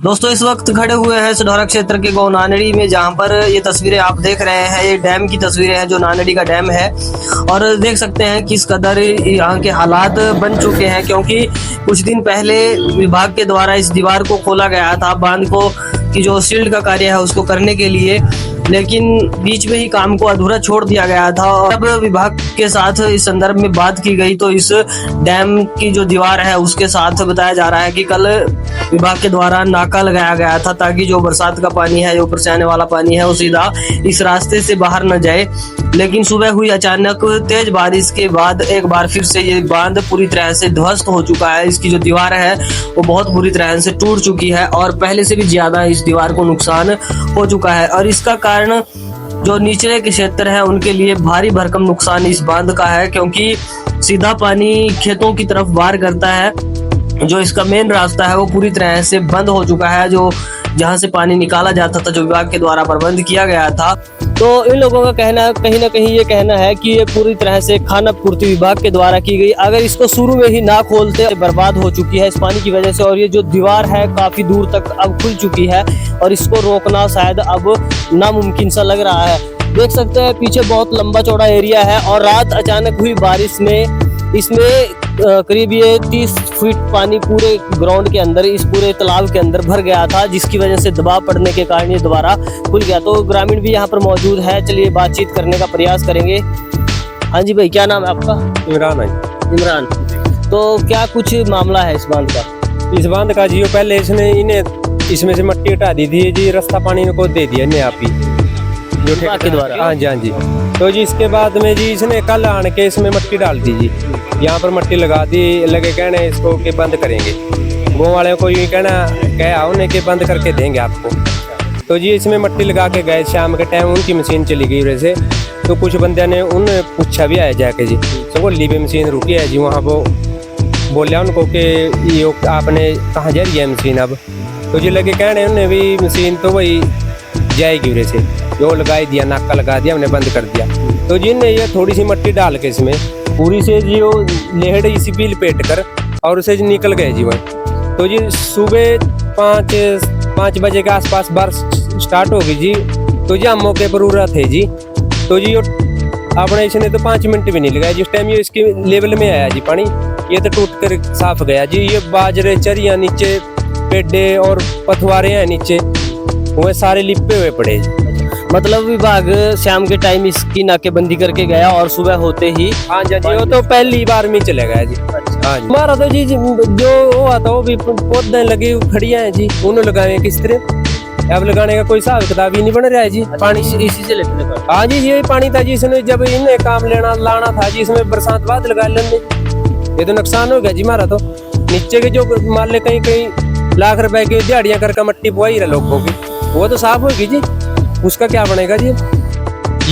दोस्तों इस वक्त खड़े हुए हैं सढौरा क्षेत्र के गांव नानड़ी में, जहां पर ये तस्वीरें आप देख रहे हैं ये डैम की तस्वीरें हैं जो नानड़ी का डैम है। और देख सकते हैं किस कदर यहाँ के हालात बन चुके हैं, क्योंकि कुछ दिन पहले विभाग के द्वारा इस दीवार को खोला गया था बांध को की जो शील्ड का कार्य है उसको करने के लिए, लेकिन बीच में ही काम को अधूरा छोड़ दिया गया था। और अब विभाग के साथ इस संदर्भ में बात की गई तो इस डैम की जो दीवार है उसके साथ बताया जा रहा है कि कल विभाग के द्वारा नाका लगाया गया था ताकि जो बरसात का पानी है, जो ऊपर से आने वाला पानी है वो सीधा इस रास्ते से बाहर न जाए। लेकिन सुबह हुई अचानक तेज बारिश के बाद एक बार फिर से ये बांध पूरी तरह से ध्वस्त हो चुका है। इसकी जो दीवार है वो बहुत बुरी तरह से टूट चुकी है और पहले से भी ज्यादा इस दीवार को नुकसान हो चुका है। और इसका कारण जो निचले के क्षेत्र है उनके लिए भारी भरकम नुकसान इस बांध का है, क्योंकि सीधा पानी खेतों की तरफ वार करता है। जो इसका मेन रास्ता है वो पूरी तरह से बंद हो चुका है, जो जहां से पानी निकाला जाता था, जो विभाग के द्वारा प्रबंध किया गया था। तो इन लोगों का कहना है, कहीं ना कहीं ये कहना है कि ये पूरी तरह से खाना पूर्ति विभाग के द्वारा की गई। अगर इसको शुरू में ही ना खोलते बर्बाद हो चुकी है इस पानी की वजह से। और ये जो दीवार है काफी दूर तक अब खुल चुकी है और इसको रोकना शायद अब नामुमकिन सा लग रहा है। देख सकते हैं पीछे बहुत लंबा चौड़ा एरिया है और रात अचानक हुई बारिश में इसमें करीब ये 30 फीट पानी पूरे ग्राउंड के अंदर, इस पूरे तालाब के अंदर भर गया था, जिसकी वजह से दबाव पड़ने के कारण ये दोबारा खुल गया। तो ग्रामीण भी यहाँ पर मौजूद है, चलिए बातचीत करने का प्रयास करेंगे। हाँ जी भाई, क्या नाम है आपका? इमरान है। इमरान, तो क्या कुछ मामला है इस बांध का? इस बांध का जी पहले इसमें से मट्टी हटा दी थी जी, रास्ता पानी को दे दिया ने आप ही जो विभाग के द्वारा। हाँ जी। तो जी इसके बाद में जी इसने कल आने के इसमें मट्टी डाल दी जी, यहाँ पर मट्टी लगा दी, लगे कहने इसको के बंद करेंगे। गाँव वाले को ये कहा उन्हें कि बंद करके देंगे आपको। तो जी इसमें मट्टी लगा के गए, शाम के टाइम उनकी मशीन चली गई वैसे। तो कुछ बंदे ने उन्हें पूछा भी आया जाके जी, तो लीबे मशीन रुकी है जी वहाँ। वो बोलिया उनको कि ये आपने कहाँ जा रही है मशीन अब? तो जी लगे कहने उन्हें भी मशीन तो वही जाएगी वैसे, जो लगाई दिया, नाका लगा दिया, हमने बंद कर दिया। तो जी ने ये थोड़ी सी मट्टी डाल के इसमें पूरी से जी वो लेहड़ इसी भी लपेट कर और उसे जी निकल गए जी वह। तो जी सुबह 5 बजे के आसपास बारिश स्टार्ट होगी जी। तो जी हम मौके पर उड़ा थे जी। तो जी अपने इसने तो 5 मिनट भी नहीं लगाया जिस टाइम ये इसके लेवल में आया जी पानी, ये तो टूट कर साफ गया जी। ये बाजरे, चरिया नीचे, पेडे और पथवारे हैं नीचे, वो सारे लिपे हुए पड़े जी। मतलब विभाग शाम के टाइम इसकी नाकेबंदी करके गया और सुबह होते ही हाँ जी वो तो पहली बार में चले गया जी। हाँ जी हमारा तो जी जो हुआ था वो भी पौधे लगे खड़िया है जी, उन्हें लगाए किस तरह, अब लगाने का कोई हिसाब किताब ही नहीं बन रहा है जी। पानी इसी से लेते हैं। हाँ जी यही पानी था जी, इसने जब इन्हें काम लाना था जी, इसमें बरसात बाद लगा लेने, ये तो नुकसान हो गया जी हमारा। तो नीचे के जो मान ले कहीं लाख रुपए की दिहाड़ियां करके मट्टी पुआई रहा लोगों की, वो तो साफ होगी जी, उसका क्या बनेगा जी?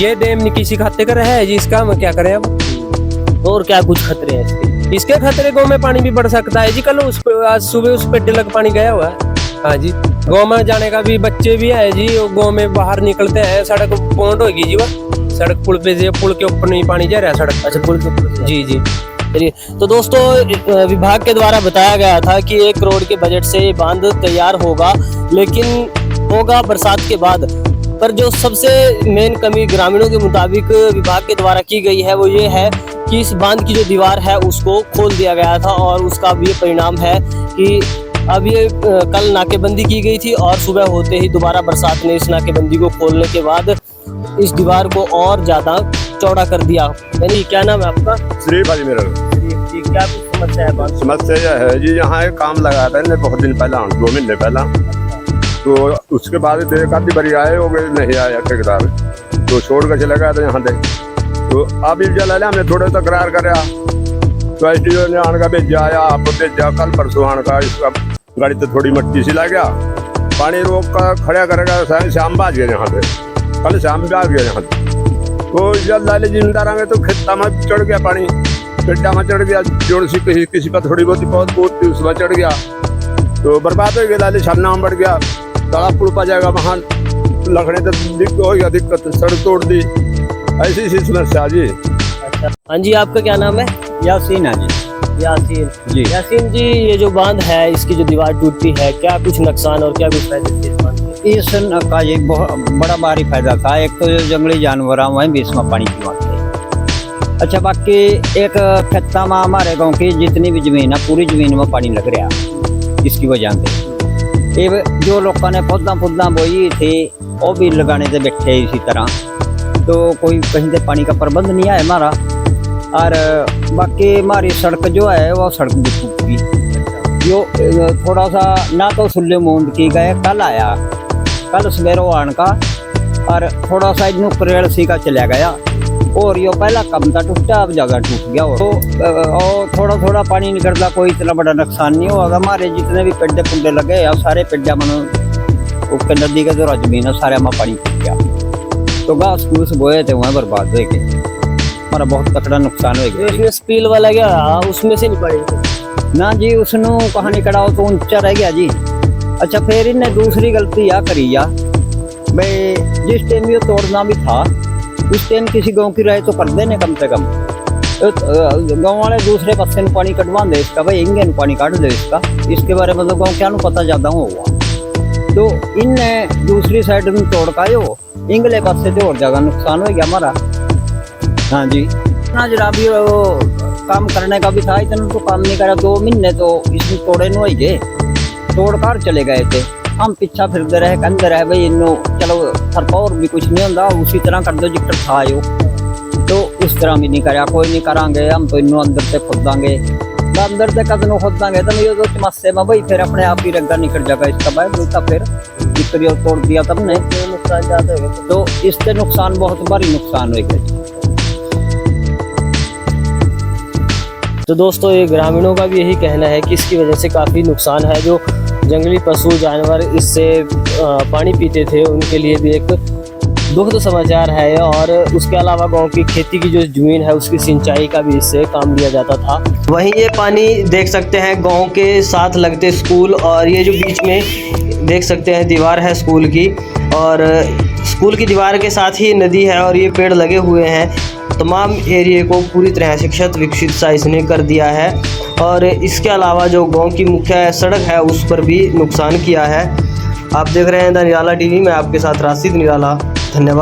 ये डैम नहीं किसी खाते का रहा है जी, इसका हम क्या करें अब? और क्या कुछ खतरे हैं इसके खतरे गाँव में पानी भी बढ़ सकता है जी। कल आज सुबह उस पेड्डे लग पानी गया हुआ है। हाँ जी गाँव में जाने का भी बच्चे भी है जी, गाँव में बाहर निकलते हैं, सड़क पौंड होगी जी, वह सड़क पुल पे से, पुल के ऊपर नहीं पानी जा रहा है सड़क। अच्छा, पुल के ऊपर जी। चलिए, तो दोस्तों विभाग के द्वारा बताया गया था कि 1 करोड़ के बजट से ये बांध तैयार होगा, लेकिन होगा बरसात के बाद। पर जो सबसे मेन कमी ग्रामीणों के मुताबिक विभाग के द्वारा की गई है वो ये है कि इस बांध की जो दीवार है उसको खोल दिया गया था और उसका अब ये परिणाम है कि अब ये कल नाकेबंदी की गई थी और सुबह होते ही दोबारा बरसात ने इस नाकेबंदी को खोलने के बाद इस दीवार को और ज्यादा चौड़ा कर दिया। यानी क्या नाम है आपका? श्री भाई मेरा। क्या कुछ समस्या है? समस्या यह है जी, यहाँ एक काम लगाया था बहुत दिन पहला, 2 महीने पहला। तो उसके बाद देखा भी बड़ी आए हो गए, नहीं आया ठेकेदार, तो छोड़ कर चला गया था यहाँ से। तो अभी जला लिया हमने थोड़ा तकरार कराया, तो SDO ने आने का भेजा, आया आप भेजा कल परसों आने का, इसका गाड़ी तो थोड़ी मट्टी सी लग गया, पानी रोक कर खड़ा करेगा, शाम बाज गया यहाँ से, कल शाम बाज गया यहाँ से। तो जब लाले जिंदा में तो खेता में चढ़ गया पानी, गड्ढा में चढ़ गया, जोड़ सी किसी पर थोड़ी बहुत थी उसमें चढ़ गया, तो बर्बाद हो गया। लाले सामना बढ़ गया, तालाब पुल पा जाएगा, वहाँ लखड़े तो हो गया दिक्कत, सड़क तोड़ दी, ऐसी समस्या जी। हाँ जी, आपका क्या नाम है? यासीन है जी। यासीन जी। यासीन जी, ये जो बांध है इसकी जो दीवार टूटती है, क्या कुछ नुकसान और क्या कुछ फायदे थे इस बांध के? इस का ये बहुत बड़ा भारी फायदा था। एक तो जो जंगली जानवर वहीं भी इसमें पानी पीवाते हैं। अच्छा, बाकी एक खेता में हमारे गांव की जितनी भी जमीन है पूरी जमीन में पानी लग रहा इसकी वजह से। ये जो लोगों ने पौधा बोई थी वो भी लगाने से बैठे इसी तरह, तो कोई कहीं से पानी का प्रबंध नहीं है हमारा। और बाकी हमारी सड़क जो है वो सड़क भी टूट गई। जो थोड़ा सा ना तो सुल्ले मूंद की गए, कल आया, कल सवेरे आन का, और थोड़ा सा इनू करेड़ सी का चला गया। और यो पहला कम था टूटा, अब जगह टूट गया। तो और थोड़ा थोड़ा पानी निकलता, कोई इतना बड़ा नुकसान नहीं हुआ। हमारे जितने भी पेड्डे पुड्डे लगे और सारे पेड्डा मन नदी के जो जमीन है सारे में पानी टूट गया। तो घास फूस बोए थे वहाँ बर्बाद हो गए, हमारा बहुत तकड़ा नुकसान हो गया। इसमें स्पील वाला गया, उसमें से नहीं पड़ेगा ना जी, उसनों कहानी कड़ाओ तो ऊंचा रह गया जी। अच्छा, फिर इन्हें दूसरी गलती या करी या भाई, जिस टाइम ये तोड़ना भी था उस टाइम किसी गांव की राय तो कर देने कम से कम। गांव वाले दूसरे पासे में पानी कटवा दे इसका, भाई इंगे पानी काट दे इसका, इसके बारे में मतलब गाँव क्या पता ज्यादा हुआ। तो इनने दूसरी साइड में तोड़ का यो इंगले पासे से और ज्यादा नुकसान हो गया हमारा। हाँ जी, ना जरा भी वो काम करने का भी था, इतना तो काम नहीं करा। 2 महीने तो इसमें तोड़े न हो गए, तोड़कर चले गए थे। हम पीछा फिरते रहे, कहते रहे भाई इन्हों चलो थरपा और भी कुछ नहीं होता, उसी तरह कर दो जिक्र था यो। तो उस तरह भी नहीं करा, कोई नहीं करांगे, हम तो इन्हों अंदर से खोद देंगे, अंदर से कदनों खोद देंगे तो ये तो चमस्से में भाई फिर अपने आप ही रंगा निकल जाएगा इसका। भाई बोलता फिर जिक्र तोड़ दिया तब ने नुकसान ज्यादा हो गया। तो इससे नुकसान बहुत भारी नुकसान हो गया। तो दोस्तों, ये ग्रामीणों का भी यही कहना है कि इसकी वजह से काफ़ी नुकसान है। जो जंगली पशु जानवर इससे पानी पीते थे उनके लिए भी एक दुखद समाचार है। और उसके अलावा गांव की खेती की जो ज़मीन है उसकी सिंचाई का भी इससे काम लिया जाता था। वहीं ये पानी देख सकते हैं गांव के साथ लगते स्कूल, और ये जो बीच में देख सकते हैं दीवार है स्कूल की, और स्कूल की दीवार के साथ ही नदी है और ये पेड़ लगे हुए हैं। तमाम एरिए को पूरी तरह से क्षत विकसित सा इसने कर दिया है। और इसके अलावा जो गांव की मुख्य सड़क है उस पर भी नुकसान किया है। आप देख रहे हैं द निराला टीवी में आपके साथ राशिद निराला। धन्यवाद।